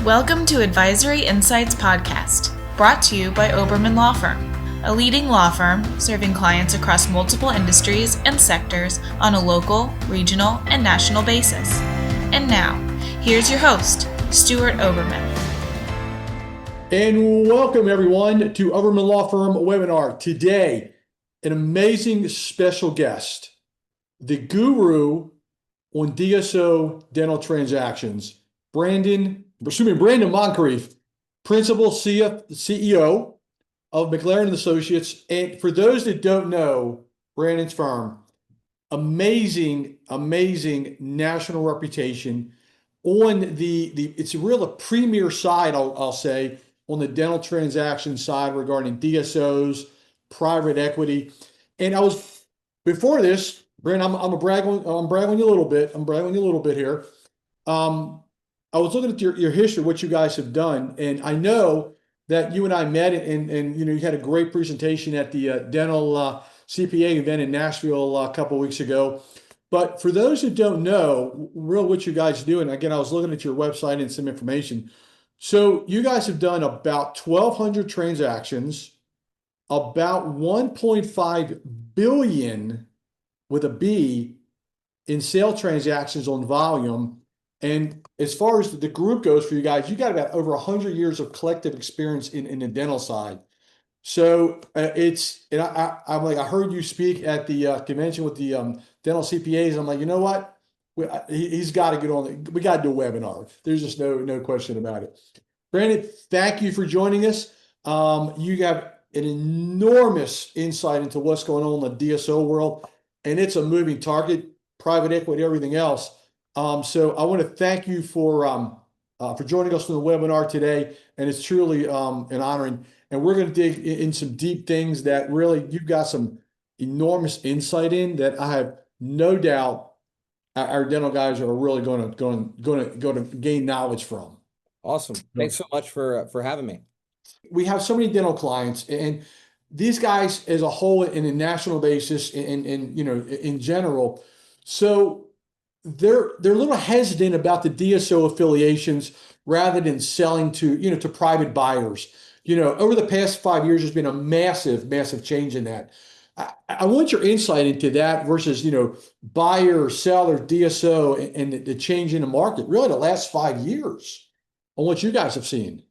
Welcome to Advisory Insights Podcast, brought to you by Oberman Law Firm, a leading law firm serving clients across multiple industries and sectors on a local, regional, and national basis. And now, here's your host, Stuart Oberman. And welcome everyone to Oberman Law Firm webinar. Today, an amazing special guest, the guru on DSO dental transactions, Brannon Moncrief, Principal CEO of McLaren Associates. And for those that don't know Brannon's firm, amazing national reputation on it's a premier side, I'll say, on the dental transaction side regarding DSOs, private equity. And before this, Brandon, I'm bragging you a little bit. I'm bragging you a little bit here. I was looking at your history, what you guys have done, and I know that you and I met, and you had a great presentation at the dental CPA event in Nashville a couple of weeks ago. But for those who don't know what you guys do, and again, I was looking at your website and some information. So you guys have done about 1,200 transactions, about 1.5 billion with a B in sale transactions on volume. And as far as the group goes for you guys, you got about over 100 years of collective experience in the dental side. So I heard you speak at the convention with the dental CPAs. I'm like, you know what? He's got to get on. We got to do a webinar. There's just no question about it. Brandon, thank you for joining us. You have an enormous insight into what's going on in the DSO world, and it's a moving target, private equity, everything else. So I want to thank you for joining us on the webinar today, and it's truly an honor. And we're going to dig in some deep things that really you've got some enormous insight in that I have no doubt our dental guys are really going to gain knowledge from. Awesome. Thanks so much for having me. We have so many dental clients, and these guys as a whole in a national basis and in general. So they're a little hesitant about the DSO affiliations rather than selling to private buyers. Over the past 5 years, there's been a massive change in that. I want your insight into that versus, buyer, seller, DSO, and the change in the market, really the last 5 years on what you guys have seen.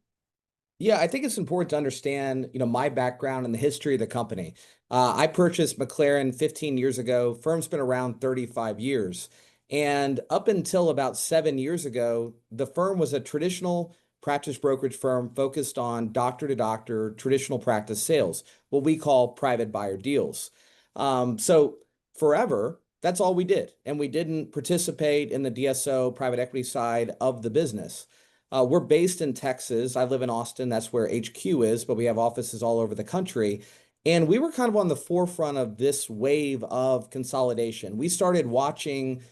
Yeah, I think it's important to understand, my background and the history of the company. I purchased McLaren 15 years ago. Firm's been around 35 years. And up until about 7 years ago, the firm was a traditional practice brokerage firm focused on doctor-to-doctor traditional practice sales, what we call private buyer deals. So forever, that's all we did. And we didn't participate in the DSO private equity side of the business. We're based in Texas. I live in Austin. That's where HQ is, but we have offices all over the country. And we were kind of on the forefront of this wave of consolidation. We started watching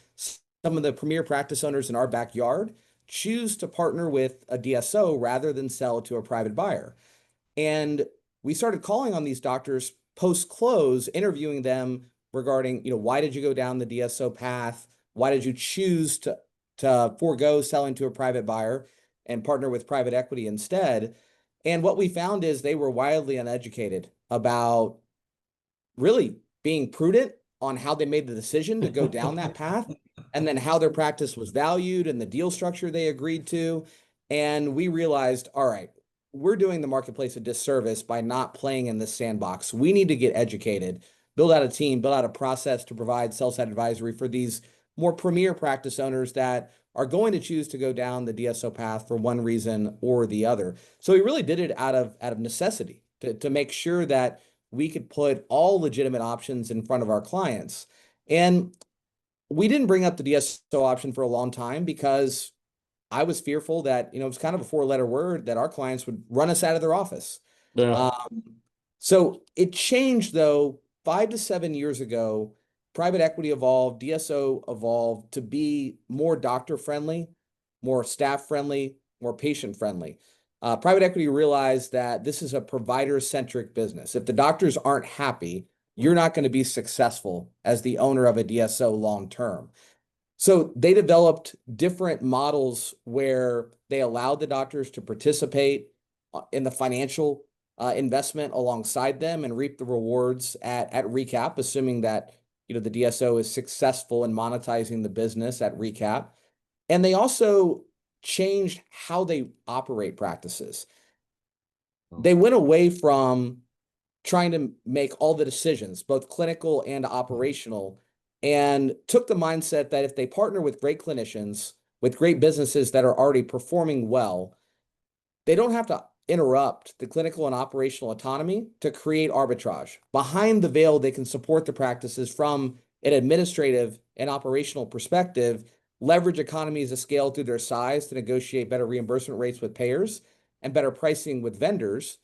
some of the premier practice owners in our backyard choose to partner with a DSO rather than sell to a private buyer. And we started calling on these doctors post-close, interviewing them regarding, why did you go down the DSO path? Why did you choose to forego selling to a private buyer and partner with private equity instead? And what we found is they were wildly uneducated about really being prudent on how they made the decision to go down that path, and then how their practice was valued and the deal structure they agreed to. And we realized, all right, we're doing the marketplace a disservice by not playing in this sandbox. We need to get educated, build out a team, build out a process to provide sell-side advisory for these more premier practice owners that are going to choose to go down the DSO path for one reason or the other. So we really did it out of necessity to make sure that we could put all legitimate options in front of our clients. And we didn't bring up the DSO option for a long time because I was fearful that, it was kind of a 4-letter word that our clients would run us out of their office. Yeah. So it changed though. 5 to 7 years ago, private equity evolved, DSO evolved to be more doctor friendly, more staff friendly, more patient friendly. Private equity realized that this is a provider-centric business. If the doctors aren't happy, you're not going to be successful as the owner of a DSO long term. So they developed different models where they allowed the doctors to participate in the financial investment alongside them and reap the rewards at recap, assuming that the DSO is successful in monetizing the business at recap. And they also changed how they operate practices. They went away from trying to make all the decisions, both clinical and operational, and took the mindset that if they partner with great clinicians, with great businesses that are already performing well, they don't have to interrupt the clinical and operational autonomy to create arbitrage. Behind the veil, they can support the practices from an administrative and operational perspective, leverage economies of scale through their size to negotiate better reimbursement rates with payers and better pricing with vendors,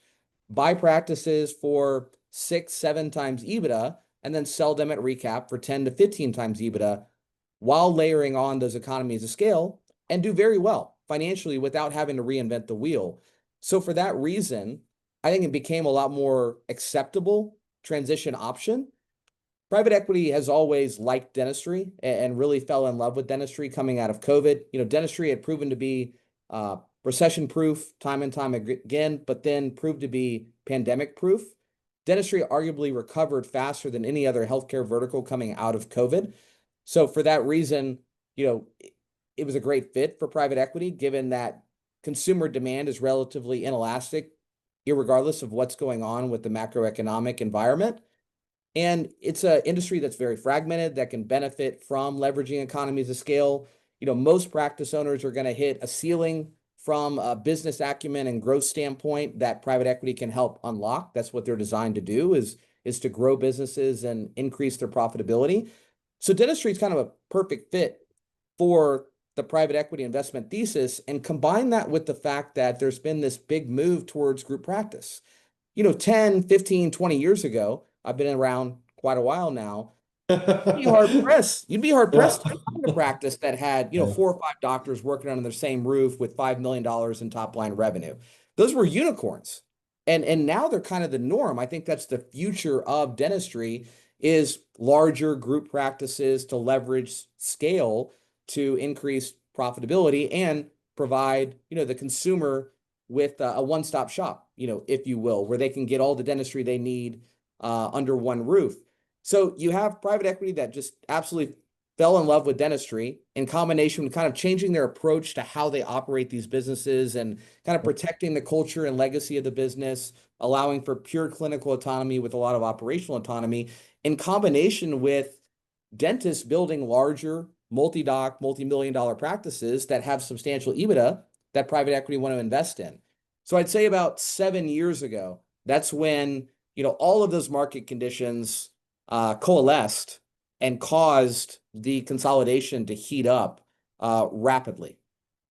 buy practices for 6-7 times EBITDA, and then sell them at recap for 10 to 15 times EBITDA while layering on those economies of scale and do very well financially without having to reinvent the wheel. So for that reason, I think it became a lot more acceptable transition option. Private equity has always liked dentistry and really fell in love with dentistry coming out of COVID. Dentistry had proven to be recession proof time and time again, but then proved to be pandemic proof. Dentistry arguably recovered faster than any other healthcare vertical coming out of COVID. So for that reason, it was a great fit for private equity, given that consumer demand is relatively inelastic, irregardless of what's going on with the macroeconomic environment. And it's an industry that's very fragmented that can benefit from leveraging economies of scale. Most practice owners are going to hit a ceiling from a business acumen and growth standpoint that private equity can help unlock. That's what they're designed to do is to grow businesses and increase their profitability. So dentistry is kind of a perfect fit for the private equity investment thesis, and combine that with the fact that there's been this big move towards group practice. 10, 15, 20 years ago, I've been around quite a while now. You'd be hard pressed to find a practice that had, 4 or 5 doctors working under the same roof with $5 million in top line revenue. Those were unicorns. And now they're kind of the norm. I think that's the future of dentistry, is larger group practices to leverage scale to increase profitability and provide, the consumer with a one-stop shop, if you will, where they can get all the dentistry they need under one roof. So you have private equity that just absolutely fell in love with dentistry in combination with kind of changing their approach to how they operate these businesses and kind of protecting the culture and legacy of the business, allowing for pure clinical autonomy with a lot of operational autonomy, in combination with dentists building larger multi-doc, multi-million-dollar practices that have substantial EBITDA that private equity want to invest in. So I'd say about 7 years ago, that's when, all of those market conditions coalesced and caused the consolidation to heat up rapidly.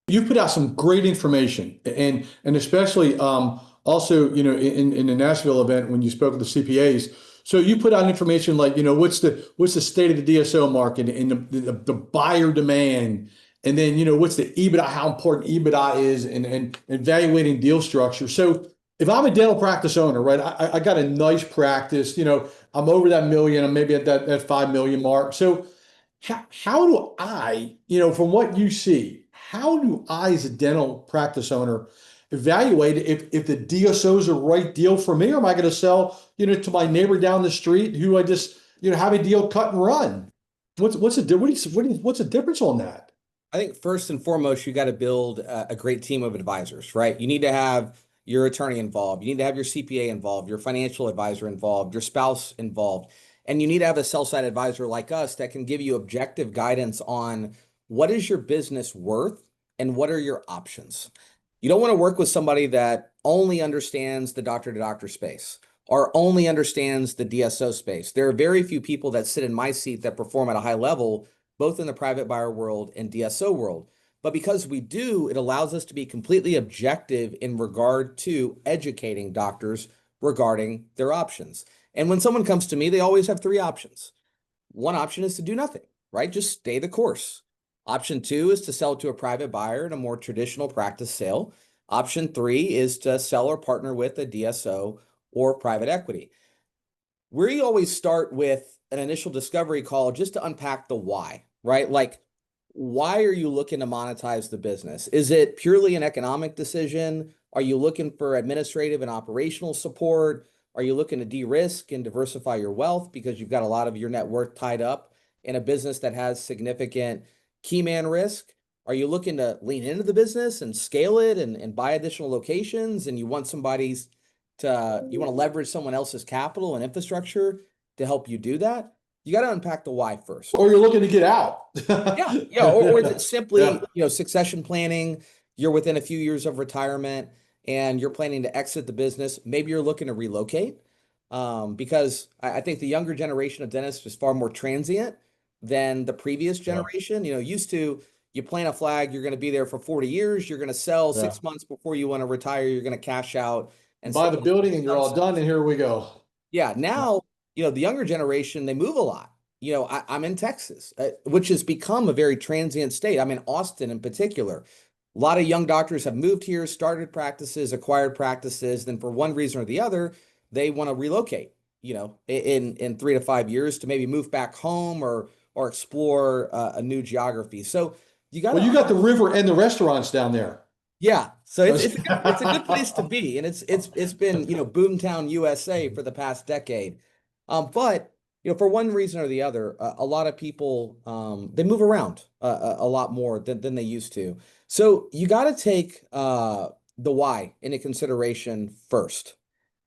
You've put out some great information, and especially also in the Nashville event when you spoke with the CPAs. So you put out information like what's the state of the DSO market and the buyer demand, and then what's the EBITDA, how important EBITDA is, and evaluating deal structure. So if I'm a dental practice owner, right, I got a nice practice, I'm over that million, I'm maybe at that 5 million mark. So how do I, from what you see, how do I as a dental practice owner evaluate if the DSO is a right deal for me, or am I going to sell, to my neighbor down the street who I just, have a deal cut and run? What's the difference on that? I think first and foremost, you got to build a great team of advisors, right? You need to have your attorney involved. You need to have your CPA involved, your financial advisor involved, your spouse involved. And you need to have a sell-side advisor like us that can give you objective guidance on what is your business worth and what are your options. You don't want to work with somebody that only understands the doctor-to-doctor space or only understands the DSO space. There are very few people that sit in my seat that perform at a high level, both in the private buyer world and DSO world. But because we do, it allows us to be completely objective in regard to educating doctors regarding their options. And when someone comes to me, they always have 3 options. One option is to do nothing, right? Just stay the course. Option 2 is to sell to a private buyer in a more traditional practice sale. Option 3 is to sell or partner with a DSO or private equity. We always start with an initial discovery call just to unpack the why, right? Like, why are you looking to monetize the business? Is it purely an economic decision? Are you looking for administrative and operational support? Are you looking to de-risk and diversify your wealth because you've got a lot of your net worth tied up in a business that has significant key man risk? Are you looking to lean into the business and scale it and buy additional locations? And you want you want to leverage someone else's capital and infrastructure to help you do that? You got to unpack the why first. Or you're looking to get out. Yeah. Or is it simply, Yeah. succession planning? You're within a few years of retirement and you're planning to exit the business. Maybe you're looking to relocate. Because I think the younger generation of dentists is far more transient than the previous Yeah. generation. Used to you plant a flag, you're going to be there for 40 years, you're going to sell Yeah. 6 months before you want to retire, you're going to cash out and Buy stay the building and you're all sunset. done, and here we go. Yeah, Yeah. now, the younger generation, they move a lot. I'm in Texas, which has become a very transient state. I'm in Austin in particular. A lot of young doctors have moved here, started practices, acquired practices, then for one reason or the other, they want to relocate, in 3 to 5 years to maybe move back home or explore a new geography. So you got Well, to you got the river and the restaurants down there. yeah, so it's a good place to be, and it's been boomtown USA for the past decade, but for one reason or the other, a lot of people they move around a lot more than they used to. So you got to take the why into consideration first,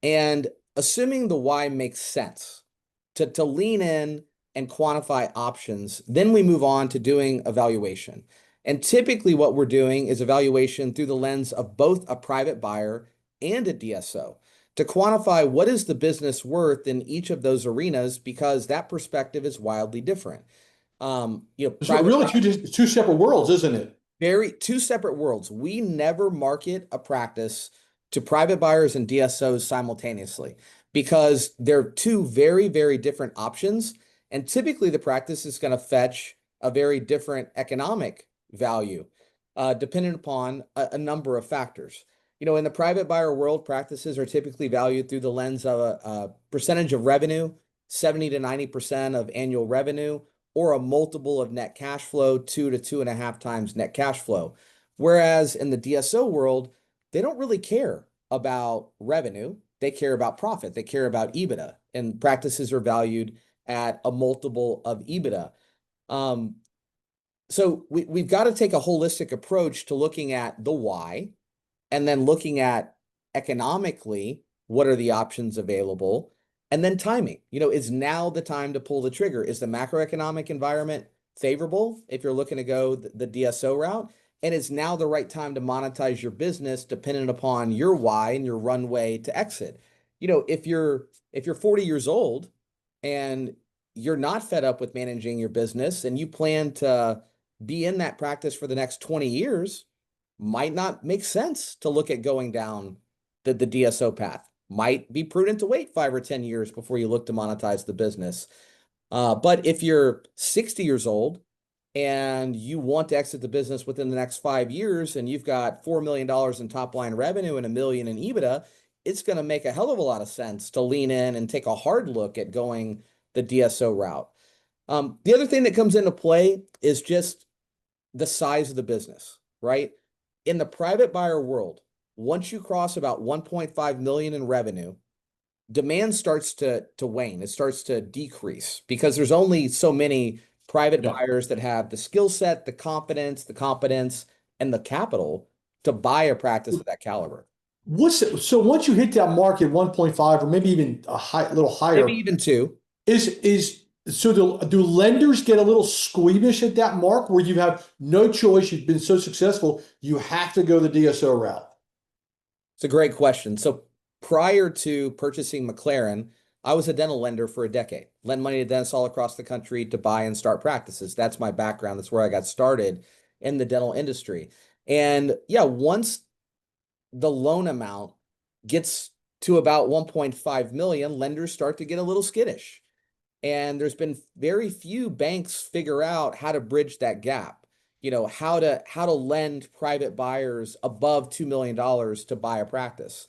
and assuming the why makes sense, to lean in and quantify options, then we move on to doing evaluation. And typically what we're doing is evaluation through the lens of both a private buyer and a DSO to quantify what is the business worth in each of those arenas, because that perspective is wildly different. So Private really two separate worlds, isn't it? Very two separate worlds. We never market a practice to private buyers and DSOs simultaneously because they're two very, very different options. And typically the practice is going to fetch a very different economic value, dependent upon a number of factors. In the private buyer world, practices are typically valued through the lens of a percentage of revenue, 70 to 90% of annual revenue, or a multiple of net cash flow, 2 to 2.5 times net cash flow. Whereas in the DSO world, they don't really care about revenue. They care about profit. They care about EBITDA, and practices are valued at a multiple of EBITDA. So we've got to take a holistic approach to looking at the why, and then looking at economically, what are the options available? And then timing, is now the time to pull the trigger? Is the macroeconomic environment favorable if you're looking to go the DSO route? And is now the right time to monetize your business dependent upon your why and your runway to exit? If you're 40 years old and you're not fed up with managing your business and you plan to be in that practice for the next 20 years, might not make sense to look at going down the DSO path. Might be prudent to wait 5 or 10 years before you look to monetize the business. But if you're 60 years old and you want to exit the business within the next 5 years and you've got $4 million in top line revenue and $1 million in EBITDA, it's going to make a hell of a lot of sense to lean in and take a hard look at going the DSO route. The other thing that comes into play is just the size of the business, right? In the private buyer world, once you cross about 1.5 million in revenue, demand starts to wane. It starts to decrease because there's only so many private buyers that have the skill set, the competence, and the capital to buy a practice of that caliber. So once you hit that mark at 1.5 or maybe even a little higher, Maybe even 2. Do lenders get a little squeamish at that mark where you have no choice? You've been so successful, you have to go the DSO route. It's a great question. So prior to purchasing McLaren, I was a dental lender for a decade. Lend money to dentists all across the country to buy and start practices. That's my background. That's where I got started in the dental industry. And yeah, once the loan amount gets to about 1.5 million, lenders start to get a little skittish. And there's been very few banks figure out how to bridge that gap. How to lend private buyers above $2 million to buy a practice.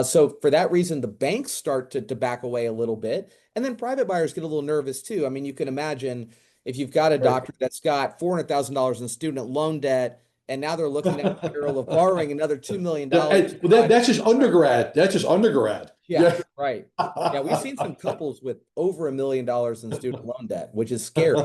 So for that reason, the banks start to back away a little bit. And then private buyers get a little nervous too. I mean, you can imagine If you've got a Right. doctor that's got $400,000 in student loan debt, and now they're looking at the barrel of borrowing another $2 million. That's just undergrad. That's just undergrad. Yeah, Yeah. right. Yeah, we've seen some couples with over $1 million in student loan debt, which is scary.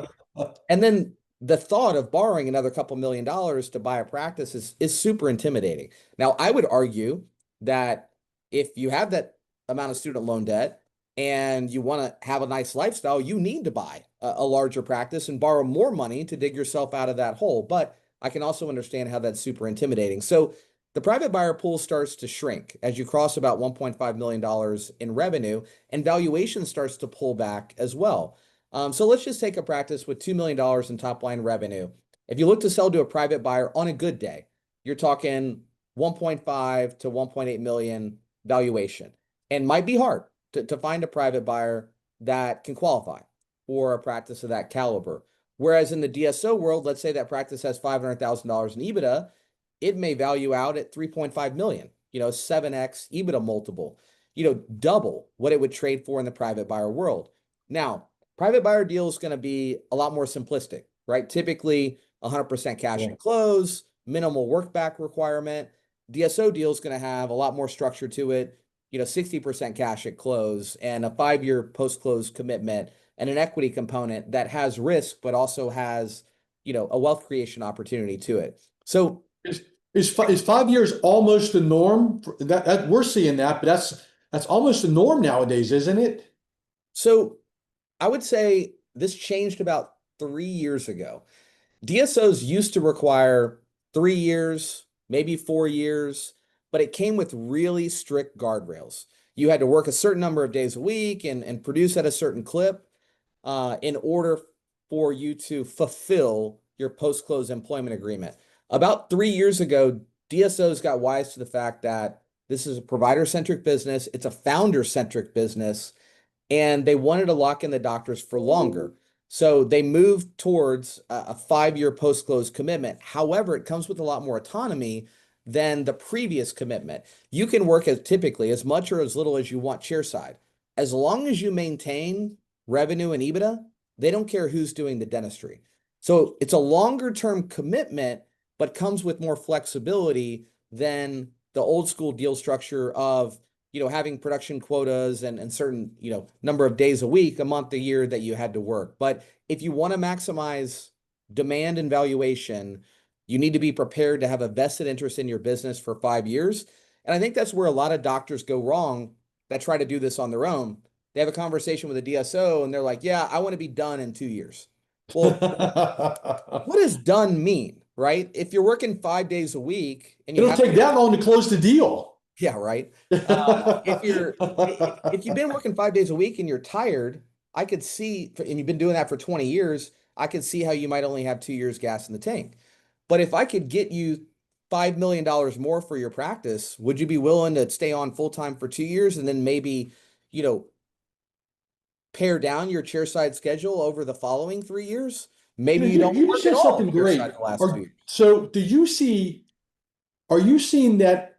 And then the thought of borrowing another couple $1 million to buy a practice is super intimidating. Now, I would argue that if you have that amount of student loan debt and you want to have a nice lifestyle, you need to buy a larger practice and borrow more money to dig yourself out of that hole. But I can also understand how that's super intimidating. So the private buyer pool starts to shrink as you cross about $1.5 million in revenue, and valuation starts to pull back as well. So let's just take a practice with $2 million in top line revenue. If you look to sell to a private buyer on a good day, you're talking 1.5 to 1.8 million valuation, and might be hard to find a private buyer that can qualify for a practice of that caliber. Whereas in the DSO world, let's say that practice has $500,000 in EBITDA, it may value out at 3.5 million, 7x EBITDA multiple, double what it would trade for in the private buyer world. Now, private buyer deal is going to be a lot more simplistic, right? Typically 100% cash and close, minimal work back requirement. DSO deal is going to have a lot more structure to it, 60% cash at close and a 5-year post-close commitment and an equity component that has risk, but also has, a wealth creation opportunity to it. So is 5 years almost the norm? That we're seeing that, but that's almost the norm nowadays, isn't it? So I would say this changed about 3 years ago. DSOs used to require 3 years, maybe 4 years, but it came with really strict guardrails. You had to work a certain number of days a week and produce at a certain clip in order for you to fulfill your post-close employment agreement. About 3 years ago, DSOs got wise to the fact that this is a provider-centric business, it's a founder-centric business, and they wanted to lock in the doctors for longer. So they moved towards a 5-year post-close commitment. However, it comes with a lot more autonomy than the previous commitment. You can work as typically as much or as little as you want chairside. As long as you maintain revenue and EBITDA, they don't care who's doing the dentistry. So it's a longer term commitment, but comes with more flexibility than the old school deal structure of having production quotas and certain, number of days a week, a month, a year that you had to work. But if you want to maximize demand and valuation, you need to be prepared to have a vested interest in your business for 5 years. And I think that's where a lot of doctors go wrong that try to do this on their own. They have a conversation with a DSO and they're like, yeah, I want to be done in 2 years. Well, what does done mean, right? If you're working 5 days a week and you It'll take that long to close the deal. yeah, right. If you've been working 5 days a week and you're tired, I could see, and you've been doing that for 20 years, I could see how you might only have 2 years gas in the tank. But if I could get you $5 million more for your practice, would you be willing to stay on full time for 2 years and then maybe, pare down your chairside schedule over the following 3 years? Maybe you don't You work just at said all something great. chairside the last 2 years. So are you seeing that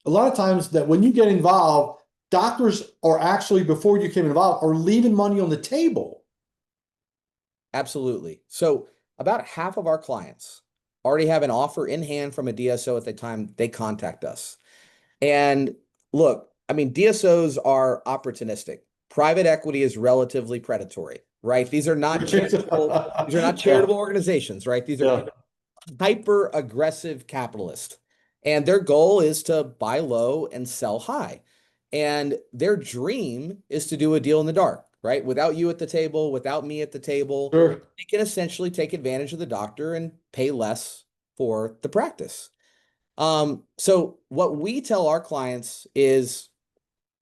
a lot of times that when you get involved, doctors are actually, before you came involved, are leaving money on the table? Absolutely. So about half of our clients already have an offer in hand from a DSO at the time they contact us. And look, I mean, DSOs are opportunistic. Private equity is relatively predatory, right? These are not charitable organizations, right? These are hyper aggressive capitalists. And their goal is to buy low and sell high. And their dream is to do a deal in the dark, right? Without you at the table, without me at the table, Sure. they can essentially take advantage of the doctor and pay less for the practice. So what we tell our clients is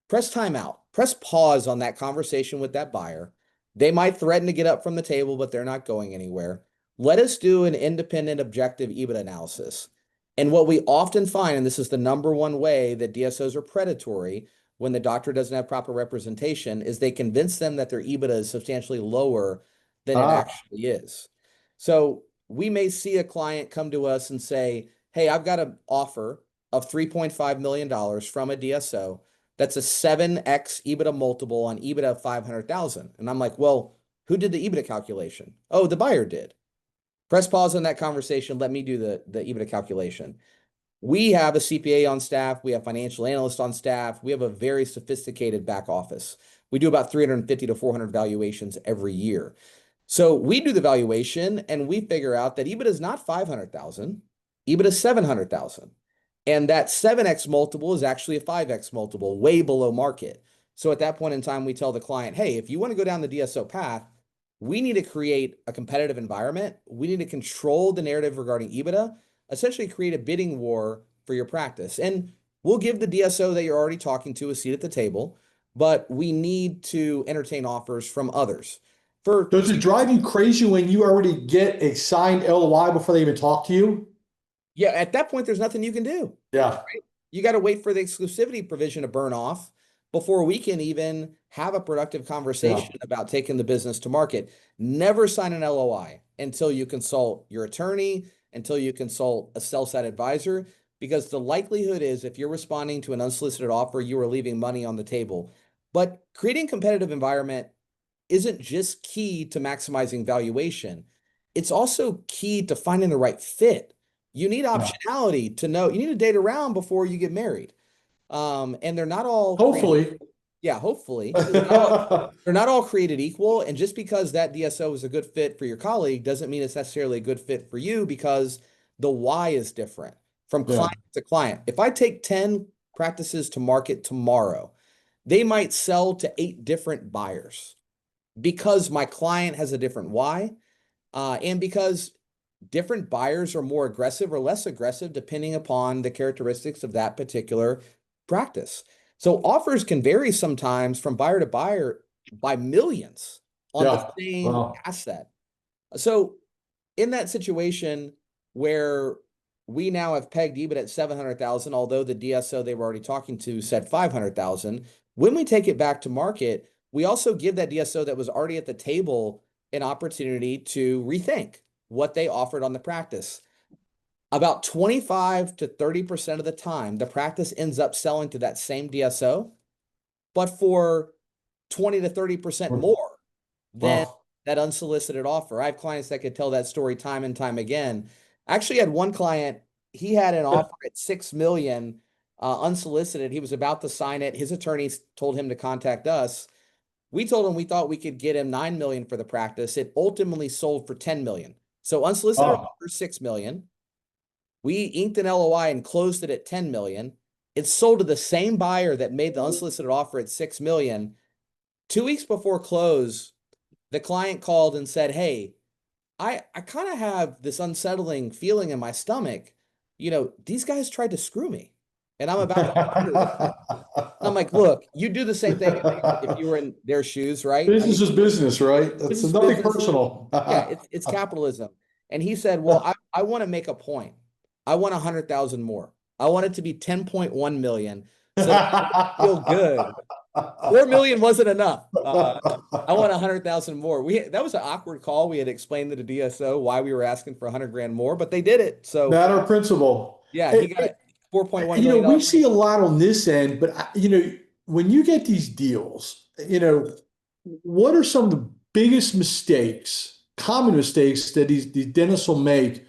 press time out, press pause on that conversation with that buyer. They might threaten to get up from the table, but they're not going anywhere. Let us do an independent, objective EBITDA analysis. And what we often find, and this is the number one way that DSOs are predatory when the doctor doesn't have proper representation, is they convince them that their EBITDA is substantially lower than it actually is. So we may see a client come to us and say, hey, I've got an offer of $3.5 million from a DSO. That's a 7x EBITDA multiple on EBITDA of 500,000. And I'm like, well, Who did the EBITDA calculation? Oh, the buyer did. Press pause on that conversation. Let me do the EBITDA calculation. We have a CPA on staff. We have financial analysts on staff. We have a very sophisticated back office. We do about 350 to 400 valuations every year. So we do the valuation and we figure out that EBITDA is not 500,000, EBITDA is 700,000. And that 7x multiple is actually a 5x multiple, way below market. So at that point in time, we tell the client, hey, if you want to go down the DSO path, we need to create a competitive environment. We need to control the narrative regarding EBITDA, essentially create a bidding war for your practice. And we'll give the DSO that you're already talking to a seat at the table, but we need to entertain offers from others. Does it drive you crazy when you already get a signed LOI before they even talk to you? Yeah, at that point, there's nothing you can do. Yeah. Right? You got to wait for the exclusivity provision to burn off before we can even have a productive conversation about taking the business to market. Never sign an LOI until you consult your attorney, until you consult a sell-side advisor, because the likelihood is if you're responding to an unsolicited offer, you are leaving money on the table. But creating a competitive environment isn't just key to maximizing valuation. It's also key to finding the right fit. You need optionality to know, you need to date around before you get married. And they're not all Hopefully. hopefully. They're not all created equal. And just because that DSO is a good fit for your colleague doesn't mean it's necessarily a good fit for you, because the why is different from client to client. If I take 10 practices to market tomorrow, they might sell to 8 different buyers because my client has a different why, and because different buyers are more aggressive or less aggressive depending upon the characteristics of that particular practice. So offers can vary sometimes from buyer to buyer by millions on the same asset. So in that situation where we now have pegged EBITDA at 700,000, although the DSO they were already talking to said 500,000, when we take it back to market, we also give that DSO that was already at the table an opportunity to rethink what they offered on the practice. About 25 to 30% of the time, the practice ends up selling to that same DSO, but for 20 to 30% more than that unsolicited offer. I have clients that could tell that story time and time again. I actually had one client, he had an offer at 6 million unsolicited. He was about to sign it. His attorneys told him to contact us. We told him we thought we could get him 9 million for the practice. It ultimately sold for 10 million. So unsolicited offer 6 million. We inked an LOI and closed it at 10 million. It sold to the same buyer that made the unsolicited offer at 6 million. 2 weeks before close, the client called and said, hey, I kind of have this unsettling feeling in my stomach. You know, these guys tried to screw me and I'm about to. I'm like, look, you do the same thing if you were in their shoes, right? Business is business, right? It's nothing personal. Yeah, it's capitalism. And he said, well, I want to make a point. I want 100,000 more. I want it to be 10.1 million. So I feel good. 4 million wasn't enough. I want 100,000 more. That was an awkward call. We had explained to the DSO why we were asking for 100 grand more, but they did it. So matter of principle. Yeah, he got it. 4.1 You know, million. we see a lot on this end, but you know, when you get these deals, you know, what are some of the biggest mistakes, common mistakes that these dentists will make,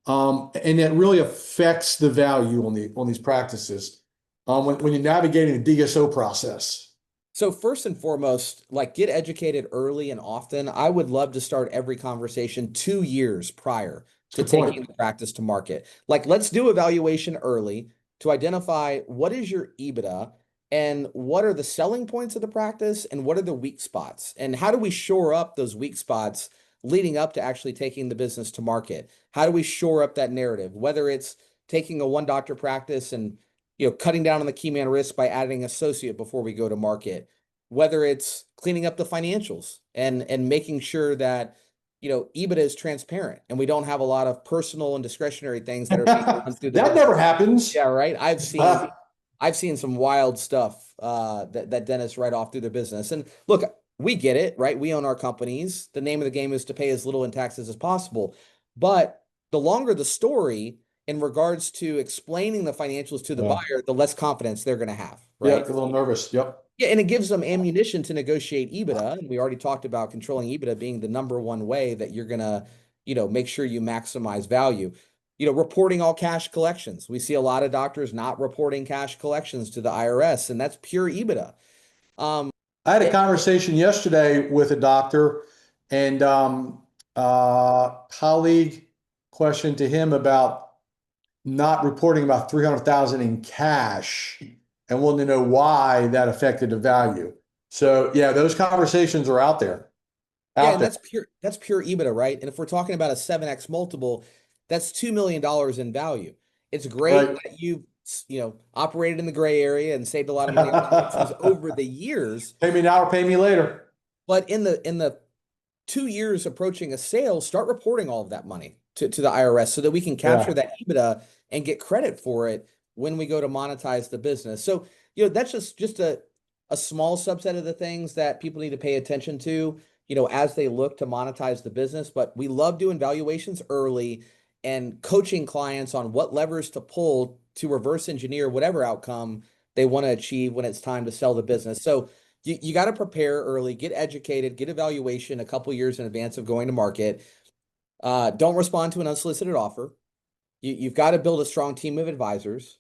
and that really affects the value on these practices, when you're navigating the DSO process? So first and foremost, like, get educated early and often. I would love to start every conversation 2 years prior to taking the practice to market. Like, let's do evaluation early to identify what is your EBITDA and what are the selling points of the practice and what are the weak spots, and how do we shore up those weak spots leading up to actually taking the business to market? How do we shore up that narrative? Whether it's taking a 1 doctor practice and cutting down on the key man risk by adding associate before we go to market, whether it's cleaning up the financials and making sure that EBITDA is transparent and we don't have a lot of personal and discretionary things that are being run through the That never happens. Yeah, right. I've seen some wild stuff that dentists write off through their business. And look, we get it, right? We own our companies. The name of the game is to pay as little in taxes as possible. But the longer the story in regards to explaining the financials to the buyer, the less confidence they're going to have, right? Yeah, a little nervous. Yep. Yeah, and it gives them ammunition to negotiate EBITDA. And we already talked about controlling EBITDA being the number one way that you're gonna, make sure you maximize value. Reporting all cash collections. We see a lot of doctors not reporting cash collections to the IRS, and that's pure EBITDA. Um, I had a it- conversation yesterday with a doctor, and colleague questioned to him about not reporting about 300,000 in cash and wanted to know why that affected the value. So yeah, those conversations are out there. yeah, Out and there. that's pure EBITDA, right? And if we're talking about a 7x multiple, that's $2 million in value. It's great Right. that you've, operated in the gray area and saved a lot of money on taxes over the years. Pay me now or pay me later. But in the 2 years approaching a sale, start reporting all of that money to the IRS so that we can capture Yeah. that EBITDA and get credit for it when we go to monetize the business. So, that's just a small subset of the things that people need to pay attention to, as they look to monetize the business. But we love doing valuations early and coaching clients on what levers to pull to reverse engineer whatever outcome they want to achieve when it's time to sell the business. So you got to prepare early, get educated, get evaluation a couple years in advance of going to market. Don't respond to an unsolicited offer. You've got to build a strong team of advisors.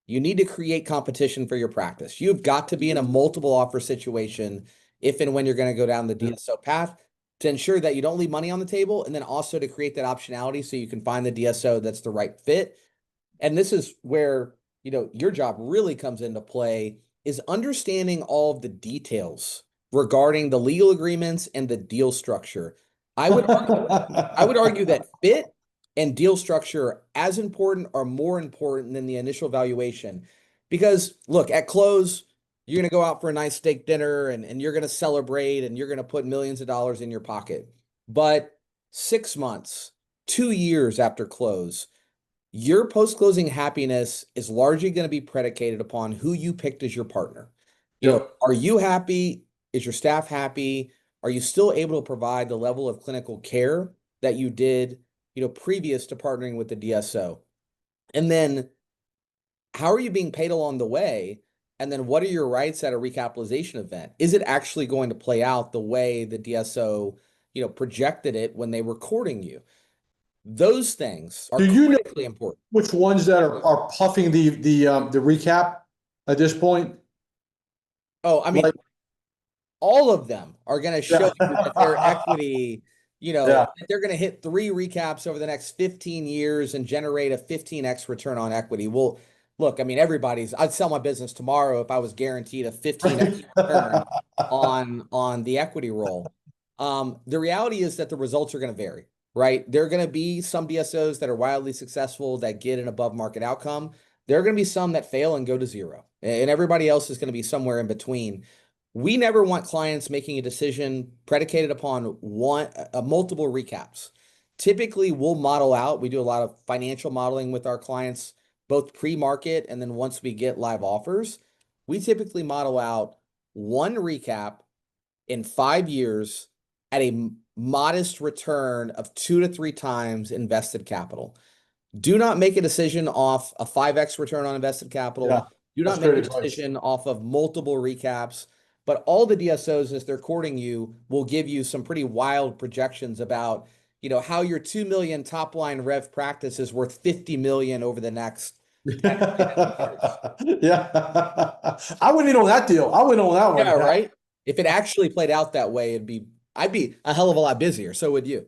You need to create competition for your practice. You've got to be in a multiple offer situation if and when you're going to go down the DSO path to ensure that you don't leave money on the table, and then also to create that optionality so you can find the DSO that's the right fit. And this is where, your job really comes into play, is understanding all of the details regarding the legal agreements and the deal structure. I would argue that fit and deal structure are as important or more important than the initial valuation. Because look, at close, you're going to go out for a nice steak dinner and you're going to celebrate and you're going to put millions of dollars in your pocket. But 6 months, 2 years after close, your post-closing happiness is largely going to be predicated upon who you picked as your partner. Yep. Are you happy? Is your staff happy? Are you still able to provide the level of clinical care that you did, previous to partnering with the DSO? And then how are you being paid along the way? And then what are your rights at a recapitalization event? Is it actually going to play out the way the DSO, projected it when they were courting you? Those things are Do you know critically important. which ones that are puffing the recap at this point? Oh, I mean, Like, all of them are going to show you that their yeah. equity, Yeah. that they're going to hit 3 recaps over the next 15 years and generate a 15x return on equity. Well, look, I mean, I'd sell my business tomorrow if I was guaranteed a 15x return on the equity roll. The reality is that the results are going to vary, right? There are going to be some DSOs that are wildly successful that get an above market outcome. There are going to be some that fail and go to zero, and everybody else is going to be somewhere in between. We never want clients making a decision predicated upon multiple recaps. Typically, we'll model out. We do a lot of financial modeling with our clients, both pre-market and then once we get live offers. We typically model out one recap in 5 years at a modest return of 2 to 3 times invested capital. Do not make a decision off a 5x return on invested Yeah. capital. Do That's not make great a advice. decision off of multiple recaps. But all the DSOs, as they're courting you, will give you some pretty wild projections about, how your 2 million top line rev practice is worth 50 million over the next 10 or 15 years. Yeah. I went in on that deal. I went on that one. Yeah, right. If it actually played out that way, I'd be a hell of a lot busier. So would you.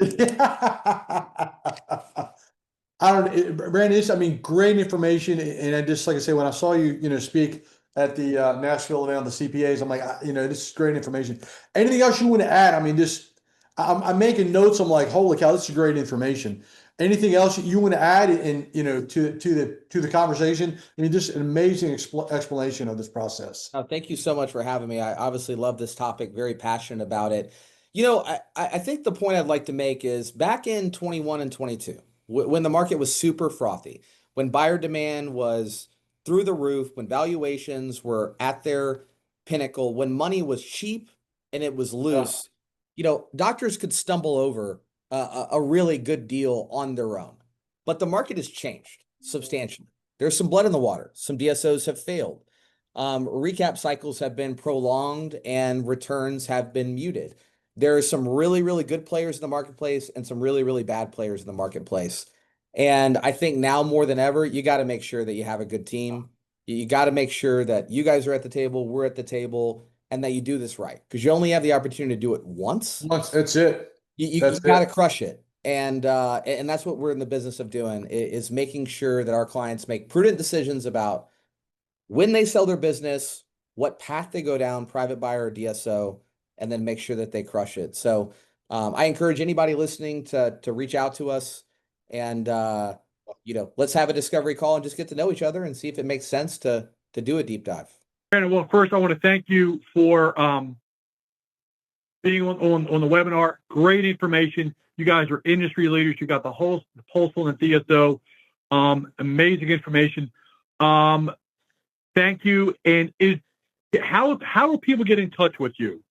I don't, Brandon, I mean, great information. And I just, like I say, when I saw you, speak at the Nashville event on the CPAs, I'm like, this is great information. Anything else you want to add? I mean, I'm making notes. I'm like, holy cow, this is great information. Anything else you want to add to the conversation? I mean, just an amazing explanation of this process. Oh, thank you so much for having me. I obviously love this topic, very passionate about it. I think the point I'd like to make is back in 21 and 22, when the market was super frothy, when buyer demand was through the roof, when valuations were at their pinnacle, when money was cheap and it was Yeah. loose, doctors could stumble over a really good deal on their own. But the market has changed substantially. There's some blood in the water. Some DSOs have failed. recap cycles have been prolonged and returns have been muted. There are some really, really good players in the marketplace and some really, really bad players in the marketplace. And I think now more than ever, you got to make sure that you have a good team. You got to make sure that you guys are at the table, we're at the table, and that you do this right. Because you only have the opportunity to do it once. That's it. You got to crush it. And that's what we're in the business of doing, is making sure that our clients make prudent decisions about when they sell their business, what path they go down, private buyer or DSO, and then make sure that they crush it. So I encourage anybody listening to reach out to us and let's have a discovery call and just get to know each other and see if it makes sense to do a deep dive. Brannon, well, first I want to thank you for being on the webinar. Great information. You guys are industry leaders. You got the pulse on the DSO. Amazing information. Thank you. And how do people get in touch with you?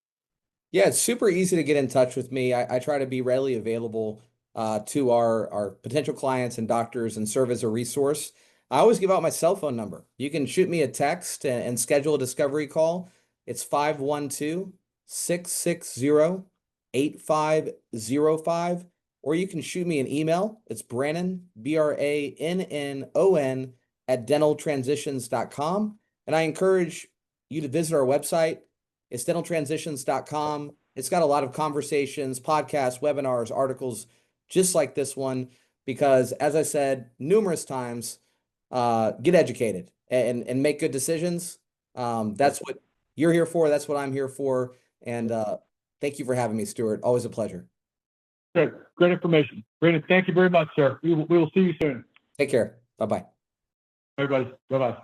Yeah, it's super easy to get in touch with me. I try to be readily available to our potential clients and doctors and serve as a resource. I always give out my cell phone number. You can shoot me a text and schedule a discovery call. It's 512-660-8505, or you can shoot me an email. It's Brannon, BRANNON, @dentaltransitions.com. And I encourage you to visit our website. It's dentaltransitions.com. It's got a lot of conversations, podcasts, webinars, articles, just like this one, because as I said numerous times, get educated and make good decisions. That's what you're here for. That's what I'm here for. And thank you for having me, Stuart. Always a pleasure. Good. Great information. Brandon, thank you very much, sir. We will see you soon. Take care. Bye-bye. Everybody, bye-bye.